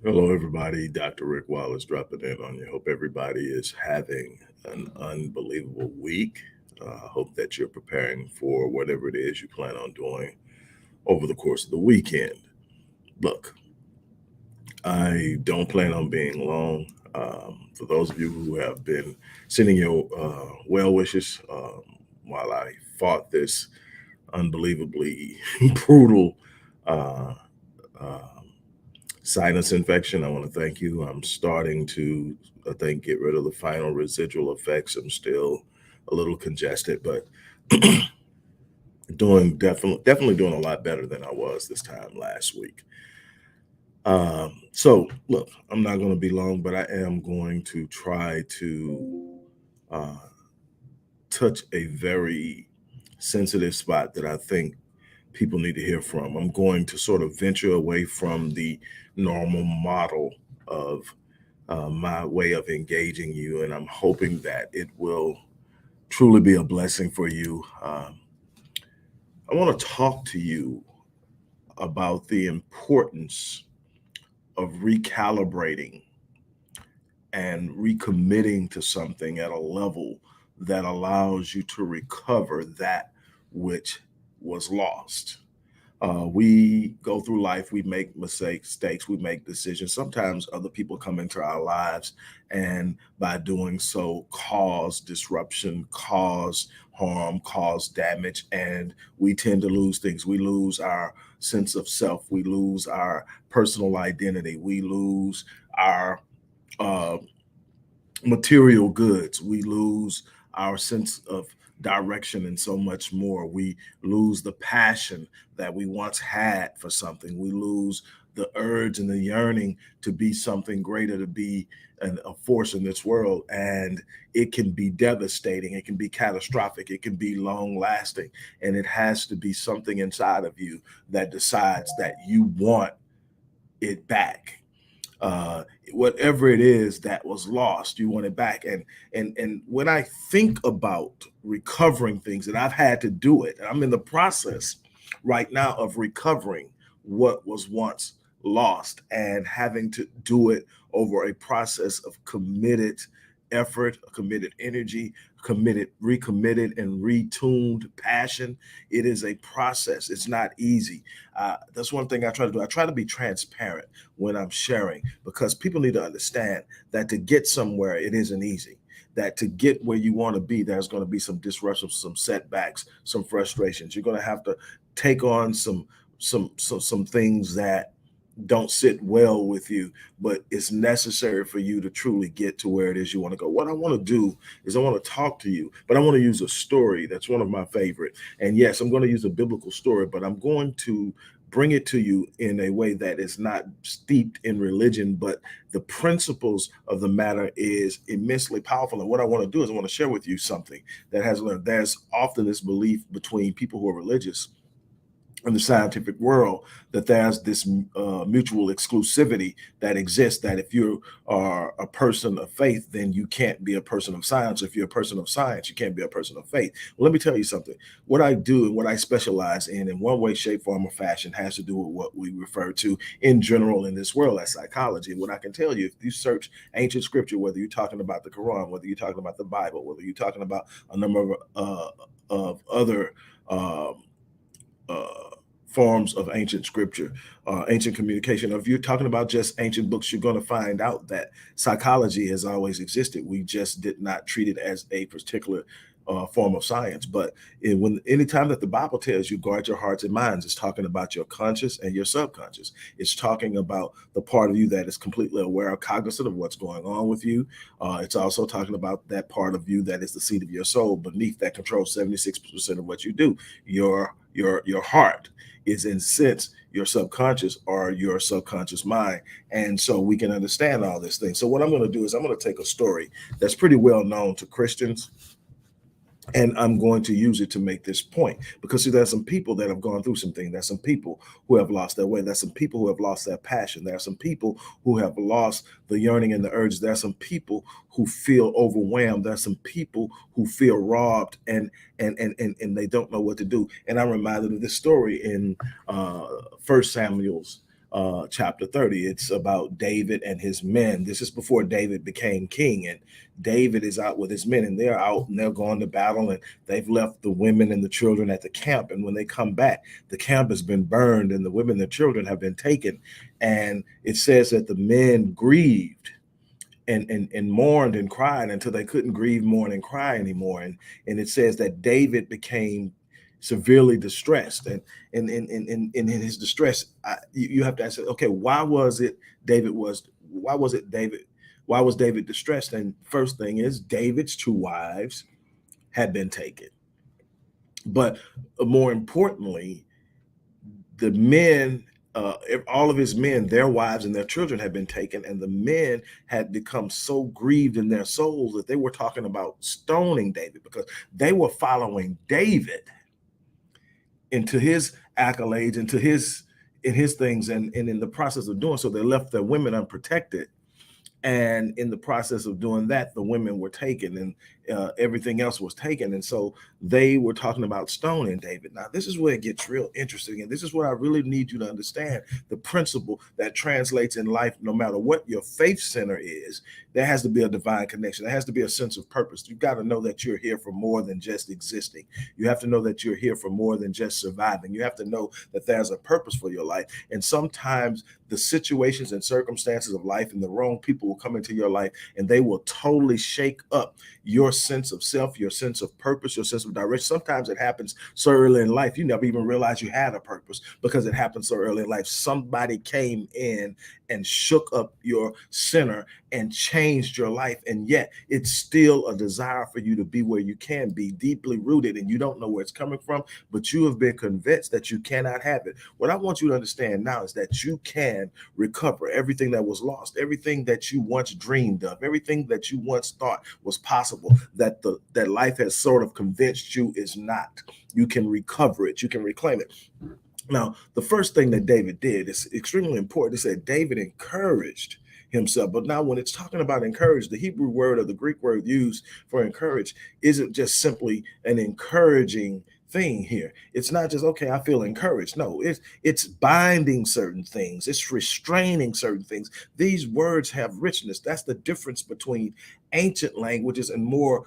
Hello, everybody. Dr. Rick Wallace dropping in on you. Hope everybody is having an unbelievable week. Hope that you're preparing for whatever it is you plan on doing over the course of the weekend. Look, I don't plan on being long. For those of you who have been sending your well wishes while I fought this unbelievably brutal uh, uh, sinus infection, I want to thank you. I'm starting to, I think, get rid of the final residual effects. I'm still a little congested, but definitely doing a lot better than I was this time last week. So look, I'm not going to be long, but I am going to try to uh, touch a very sensitive spot that I think people need to hear from. I'm going to sort of venture away from the normal model of my way of engaging you, and I'm hoping that it will truly be a blessing for you. I want to talk to you about the importance of recalibrating and recommitting to something at a level that allows you to recover that which was lost. We go through life, we make mistakes, we make decisions. Sometimes other people come into our lives, and by doing so, cause disruption, cause harm, cause damage, and we tend to lose things. We lose our sense of self, we lose our personal identity, we lose our uh, material goods. We lose our sense of direction and so much more. We lose the passion that we once had for something. We lose the urge and the yearning to be something greater, to be a force in this world. And it can be devastating. It can be catastrophic. It can be long lasting. And it has to be something inside of you that decides that you want it back. uh Whatever it is that was lost, you want it back. And when I think about recovering things, and I've had to do it, and I'm in the process right now of recovering what was once lost, and having to do it over a process of committed effort, committed energy, committed, recommitted, and retuned passion. It is a process. It's not easy. That's one thing I try to do. I try to be transparent when I'm sharing, because people need to understand that to get somewhere, it isn't easy. That to get where you want to be, there's going to be some disruptions, some setbacks, some frustrations. You're going to have to take on some things that don't sit well with you, but it's necessary for you to truly get to where it is you want to go. What I want to do is I want to talk to you, but I want to use a story that's one of my favorite. And yes, I'm going to use a biblical story, but I'm going to bring it to you in a way that is not steeped in religion, but the principles of the matter is immensely powerful. And what I want to do is I want to share with you something that has learned. There's often this belief between people who are religious in the scientific world that there's this mutual exclusivity that exists, that if you are a person of faith, then you can't be a person of science. If you're a person of science, you can't be a person of faith. Well, let me tell you something. What I do and what I specialize in one way, shape, form, or fashion, has to do with what we refer to in general in this world as psychology. What I can tell you, if you search ancient scripture, whether you're talking about the Quran, whether you're talking about the Bible, whether you're talking about a number of other um, uh, forms of ancient scripture, ancient communication. If you're talking about just ancient books, you're going to find out that psychology has always existed. We just did not treat it as a particular form of science. But when anytime that the Bible tells you guard your hearts and minds, it's talking about your conscious and your subconscious. It's talking about the part of you that is completely aware or cognizant of what's going on with you. It's also talking about that part of you that is the seat of your soul beneath that controls 76% of what you do. Your heart is in sense your subconscious or your subconscious mind. And so we can understand all this thing. So what I'm going to do is I'm going to take a story that's pretty well known to Christians, and I'm going to use it to make this point. Because see, there's some people that have gone through some things. There's some people who have lost their way. There's some people who have lost their passion. There are some people who have lost the yearning and the urge. There are some people who feel overwhelmed. There are some people who feel robbed, and they don't know what to do. And I'm reminded of this story in First Samuel's. chapter 30. It's about David and his men. This is before David became king, and David is out with his men, and they're out and they're going to battle, and they've left the women and the children at the camp. And when they come back, the camp has been burned, and the women and the children have been taken. And it says that the men grieved and mourned and cried until they couldn't grieve, mourn, and cry anymore. And it says that David became severely distressed, and in his distress, you have to ask, okay, why was David distressed? And first thing is, David's two wives had been taken, but more importantly, the men, all of his men, their wives and their children had been taken, and the men had become so grieved in their souls that they were talking about stoning David, because they were following David into his accolades, into his things, and in the process of doing so, they left their women unprotected. And in the process of doing that, the women were taken, and everything else was taken. And so they were talking about stoning David. Now, this is where it gets real interesting. And this is what I really need you to understand: the principle that translates in life, no matter what your faith center is, there has to be a divine connection. There has to be a sense of purpose. You've got to know that you're here for more than just existing. You have to know that you're here for more than just surviving. You have to know that there's a purpose for your life. And sometimes the situations and circumstances of life and the wrong people will come into your life, and they will totally shake up your sense of self, your sense of purpose, your sense of direction. Sometimes it happens so early in life, you never even realize you had a purpose, because it happened so early in life. Somebody came in and shook up your center and changed your life. And yet it's still a desire for you to be where you can be, deeply rooted, and you don't know where it's coming from, but you have been convinced that you cannot have it. What I want you to understand now is that you can recover everything that was lost, everything that you once dreamed of, everything that you once thought was possible, that life has sort of convinced you is not. You can recover it. You can reclaim it. Now, the first thing that David did is extremely important. It said David encouraged himself. But now, when it's talking about encourage, the Hebrew word or the Greek word used for encourage isn't just simply an encouraging thing here. It's not just, okay, I feel encouraged. No, it's binding certain things. It's restraining certain things. These words have richness. That's the difference between ancient languages and more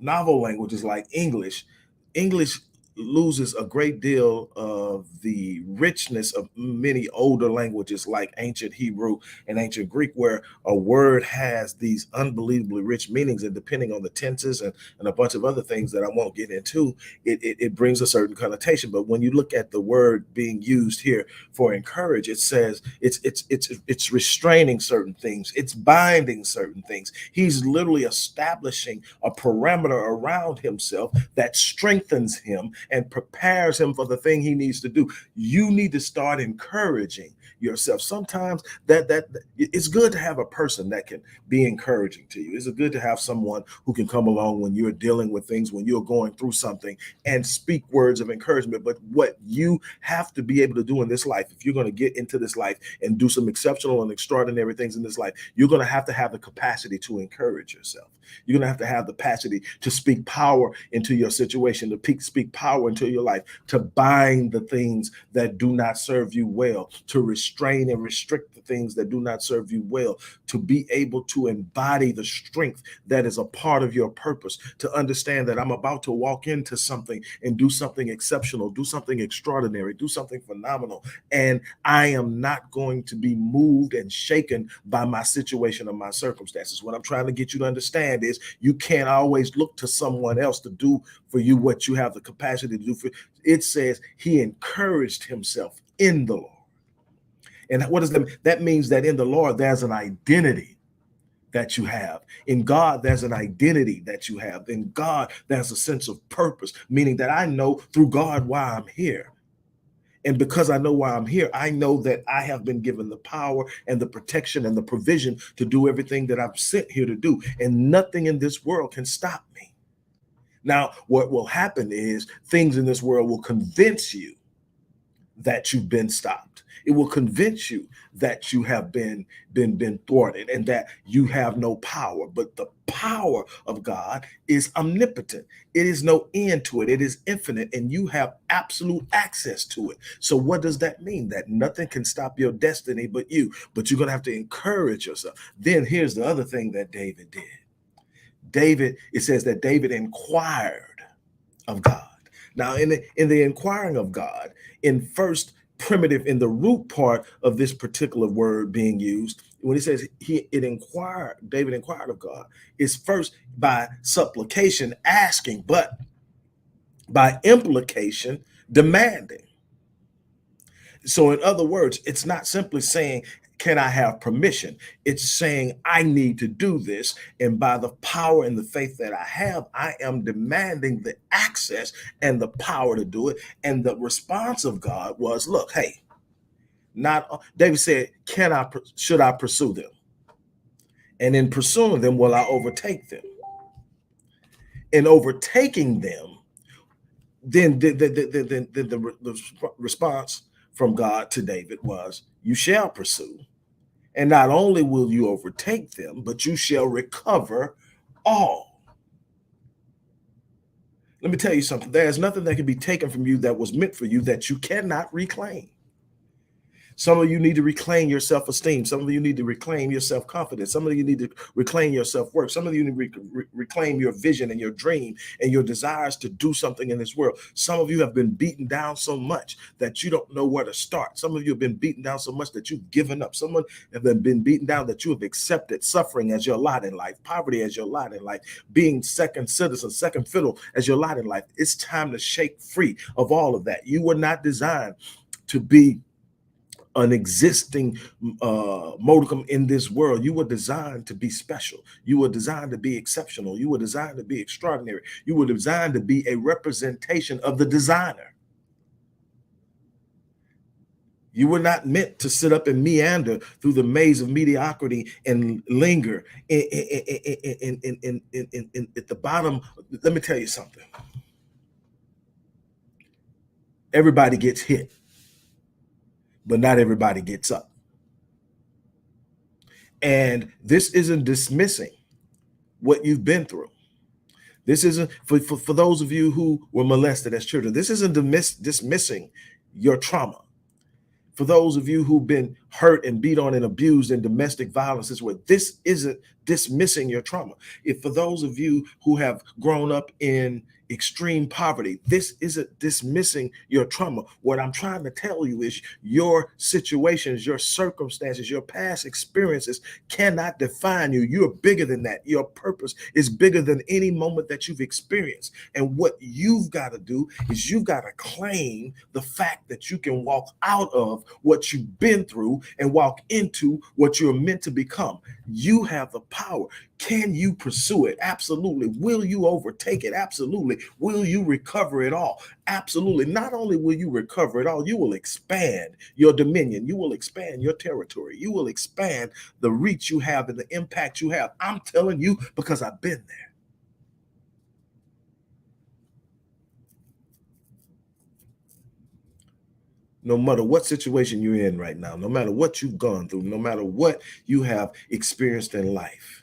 novel languages like English. English loses a great deal of the richness of many older languages like ancient Hebrew and ancient Greek, where a word has these unbelievably rich meanings, and depending on the tenses and a bunch of other things that I won't get into, it brings a certain connotation. But when you look at the word being used here for encourage, it says it's restraining certain things, it's binding certain things. He's literally establishing a parameter around himself that strengthens him and prepares him for the thing he needs to do. You need to start encouraging yourself. Sometimes that it's good to have a person that can be encouraging to you. It's good to have someone who can come along when you're dealing with things, when you're going through something, and speak words of encouragement. But what you have to be able to do in this life, if you're going to get into this life and do some exceptional and extraordinary things in this life, you're going to have the capacity to encourage yourself. You're going to have the capacity to speak power into your situation, to speak power into your life, to bind the things that do not serve you well, to restrain and restrict the things that do not serve you well, to be able to embody the strength that is a part of your purpose, to understand that I'm about to walk into something and do something exceptional, do something extraordinary, do something phenomenal, and I am not going to be moved and shaken by my situation or my circumstances. What I'm trying to get you to understand is you can't always look to someone else to do for you what you have the capacity to do for. It says he encouraged himself in the Lord. And what does that mean? That means that in the Lord, there's an identity that you have. In God, there's an identity that you have. In God, there's a sense of purpose, meaning that I know through God why I'm here. And because I know why I'm here, I know that I have been given the power and the protection and the provision to do everything that I'm sent here to do. And nothing in this world can stop me. Now, what will happen is things in this world will convince you that you've been stopped. It will convince you that you have been thwarted and that you have no power. But the power of God is omnipotent. It is no end to it. It is infinite, and you have absolute access to it. So what does that mean? That nothing can stop your destiny but you. But you're going to have to encourage yourself. Then here's the other thing that David did. It says that David inquired of God. Now, in the inquiring of God, in first primitive, in the root part of this particular word being used, when it says David inquired of God, is first by supplication, asking, but by implication, demanding. So, in other words, it's not simply saying, can I have permission? It's saying, I need to do this. And by the power and the faith that I have, I am demanding the access and the power to do it. And the response of God was, look, hey, David said, should I pursue them? And in pursuing them, will I overtake them? In overtaking them, then the response from God to David was, you shall pursue. And not only will you overtake them, but you shall recover all. Let me tell you something. There's nothing that can be taken from you that was meant for you that you cannot reclaim. Some of you need to reclaim your self-esteem. Some of you need to reclaim your self-confidence. Some of you need to reclaim your self-worth. Some of you need to reclaim your vision and your dream and your desires to do something in this world. Some of you have been beaten down so much that you don't know where to start. Some of you have been beaten down so much that you've given up. Someone have been beaten down that you have accepted suffering as your lot in life, poverty as your lot in life, being second citizen, second fiddle as your lot in life. It's time to shake free of all of that. You were not designed to be an existing modicum in this world. You were designed to be special. You were designed to be exceptional. You were designed to be extraordinary. You were designed to be a representation of the designer. You were not meant to sit up and meander through the maze of mediocrity and linger at the bottom. Let me tell you something. Everybody gets hit, but not everybody gets up. And this isn't dismissing what you've been through. This isn't for those of you who were molested as children. This isn't dismissing your trauma. For those of you who've been hurt and beat on and abused in domestic violence, this isn't dismissing your trauma. If for those of you who have grown up in extreme poverty, this isn't dismissing your trauma. What I'm trying to tell you is your situations, your circumstances, your past experiences cannot define you. You're bigger than that. Your purpose is bigger than any moment that you've experienced. And what you've got to do is you've got to claim the fact that you can walk out of what you've been through and walk into what you're meant to become. You have the power. Can you pursue it? Absolutely. Will you overtake it? Absolutely. Will you recover it all? Absolutely. Not only will you recover it all, you will expand your dominion. You will expand your territory. You will expand the reach you have and the impact you have. I'm telling you because I've been there. No matter what situation you're in right now, no matter what you've gone through, no matter what you have experienced in life,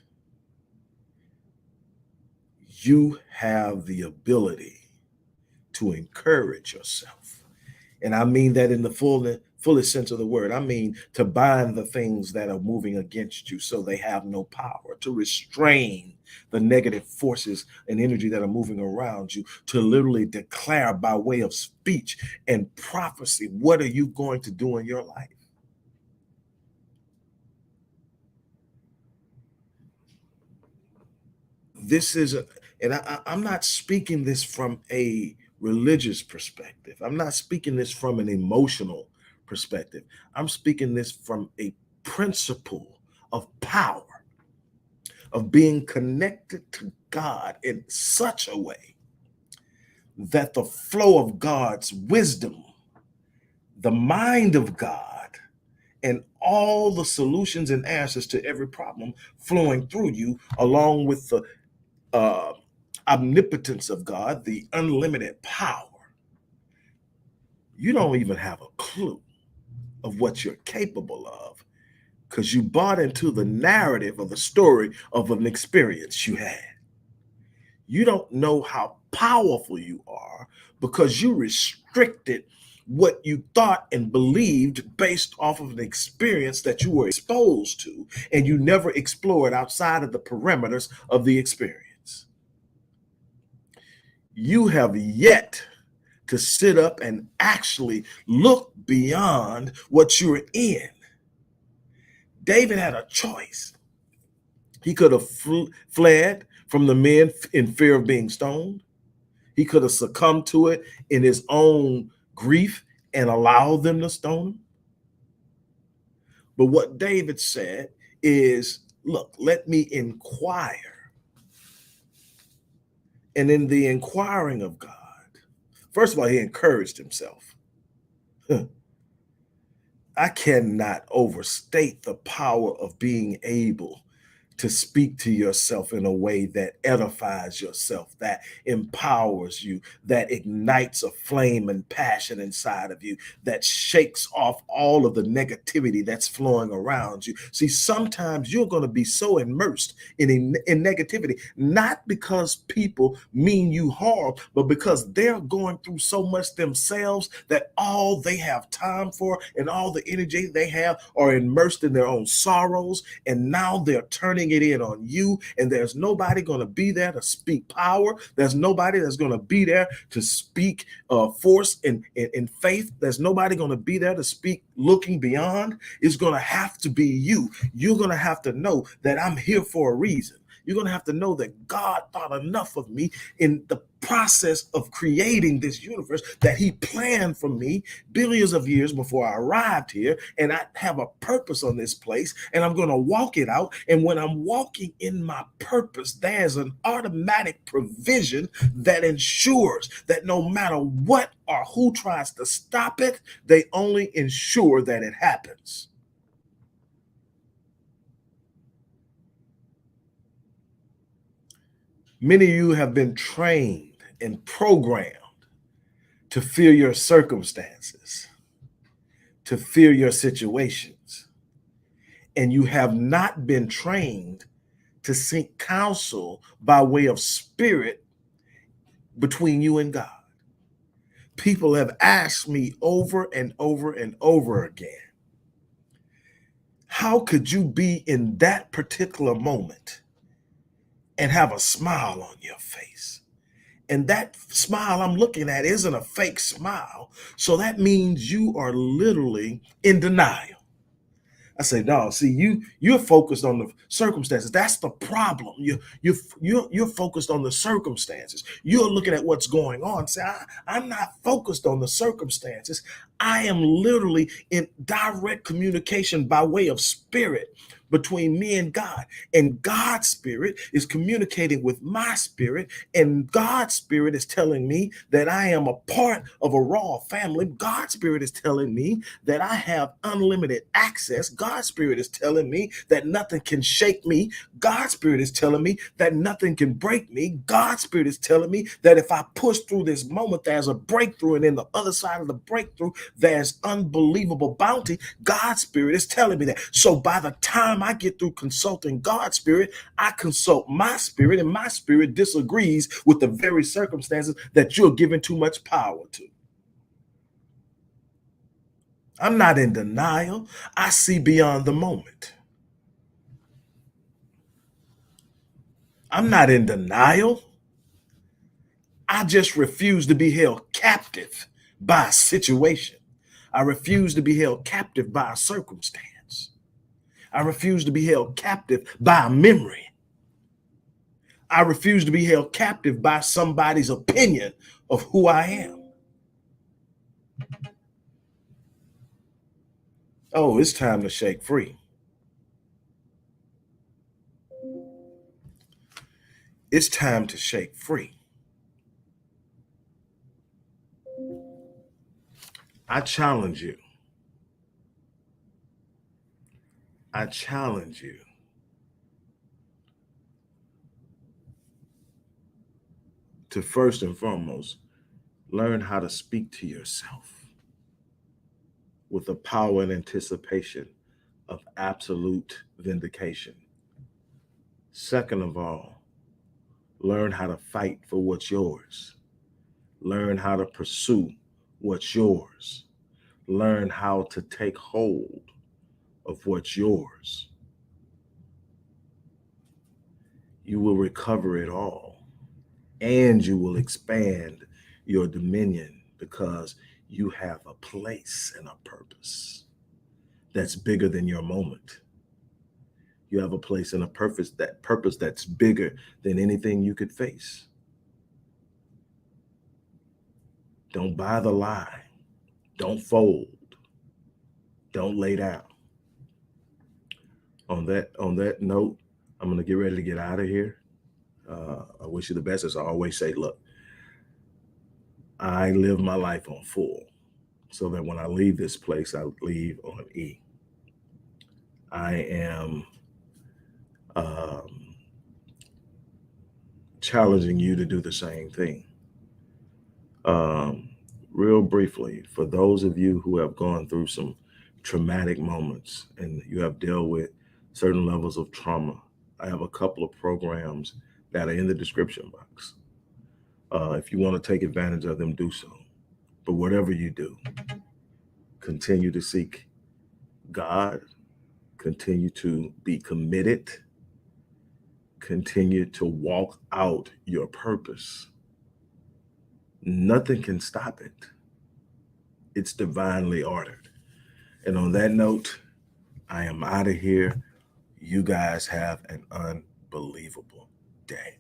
you have the ability to encourage yourself. And I mean that in the fullest sense of the word. I mean to bind the things that are moving against you so they have no power, to restrain the negative forces and energy that are moving around you, to literally declare by way of speech and prophecy, what are you going to do in your life? This is and I'm not speaking this from a religious perspective. I'm not speaking this from an emotional perspective. I'm speaking this from a principle of power, of being connected to God in such a way that the flow of God's wisdom, the mind of God, and all the solutions and answers to every problem flowing through you, along with the uh, omnipotence of God, the unlimited power. You don't even have a clue of what you're capable of because you bought into the narrative of the story of an experience you had. You don't know how powerful you are because you restricted what you thought and believed based off of an experience that you were exposed to, and you never explored outside of the perimeters of the experience. You have yet to sit up and actually look beyond what you're in. David had a choice. He could have fled from the men in fear of being stoned. He could have succumbed to it in his own grief and allowed them to stone him. But what David said is, look, let me inquire. And in the inquiring of God, first of all, he encouraged himself. I cannot overstate the power of being able to speak to yourself in a way that edifies yourself, that empowers you, that ignites a flame and passion inside of you, that shakes off all of the negativity that's flowing around you. See, sometimes you're going to be so immersed in negativity, not because people mean you harm, but because they're going through so much themselves that all they have time for and all the energy they have are immersed in their own sorrows. And now they're turning it in on you, and there's nobody going to be there to speak power. There's nobody that's going to be there to speak force and faith. There's nobody going to be there to speak looking beyond. It's going to have to be you. You're going to have to know that I'm here for a reason. You're going to have to know that God thought enough of me in the process of creating this universe that he planned for me billions of years before I arrived here. And I have a purpose on this place, and I'm going to walk it out. And when I'm walking in my purpose, there's an automatic provision that ensures that no matter what or who tries to stop it, they only ensure that it happens. Many of you have been trained and programmed to fear your circumstances, to fear your situations, and you have not been trained to seek counsel by way of spirit between you and God. People have asked me over and over and over again, how could you be in that particular moment and have a smile on your face? And that smile I'm looking at isn't a fake smile. So that means you are literally in denial. I say, no, see, you're focused on the circumstances. That's the problem. You're focused on the circumstances. You're looking at what's going on. Say, I'm not focused on the circumstances. I am literally in direct communication by way of spirit between me and God. And God's spirit is communicating with my spirit. And God's spirit is telling me that I am a part of a raw family. God's spirit is telling me that I have unlimited access. God's spirit is telling me that nothing can shake me. God's spirit is telling me that nothing can break me. God's spirit is telling me that if I push through this moment, there's a breakthrough. And in the other side of the breakthrough, there's unbelievable bounty. God's spirit is telling me that. So by the time I get through consulting God's spirit, I consult my spirit, and my spirit disagrees with the very circumstances that you're giving too much power to. I'm not in denial. I see beyond the moment. I'm not in denial. I just refuse to be held captive by a situation. I refuse to be held captive by a circumstance. I refuse to be held captive by a memory. I refuse to be held captive by somebody's opinion of who I am. Oh, it's time to shake free. It's time to shake free. I challenge you. I challenge you to first and foremost learn how to speak to yourself. with the power and anticipation of absolute vindication. Second of all, learn how to fight for what's yours. Learn how to pursue what's yours. Learn how to take hold of what's yours. You will recover it all, and you will expand your dominion because you have a place and a purpose that's bigger than your moment. You have a place and a purpose that's bigger than anything you could face. Don't buy the lie. Don't fold. Don't lay down. On that note, I'm gonna get ready to get out of here. I wish you the best. As I always say, look, I live my life on full, so that when I leave this place, I leave on E. I am challenging you to do the same thing. Um, Real briefly, for those of you who have gone through some traumatic moments and you have dealt with certain levels of trauma, I have a couple of programs that are in the description box. If you want to take advantage of them, do so. But whatever you do, continue to seek God, continue to be committed, continue to walk out your purpose. Nothing can stop it. It's divinely ordered. And on that note, I am out of here. You guys have an unbelievable day.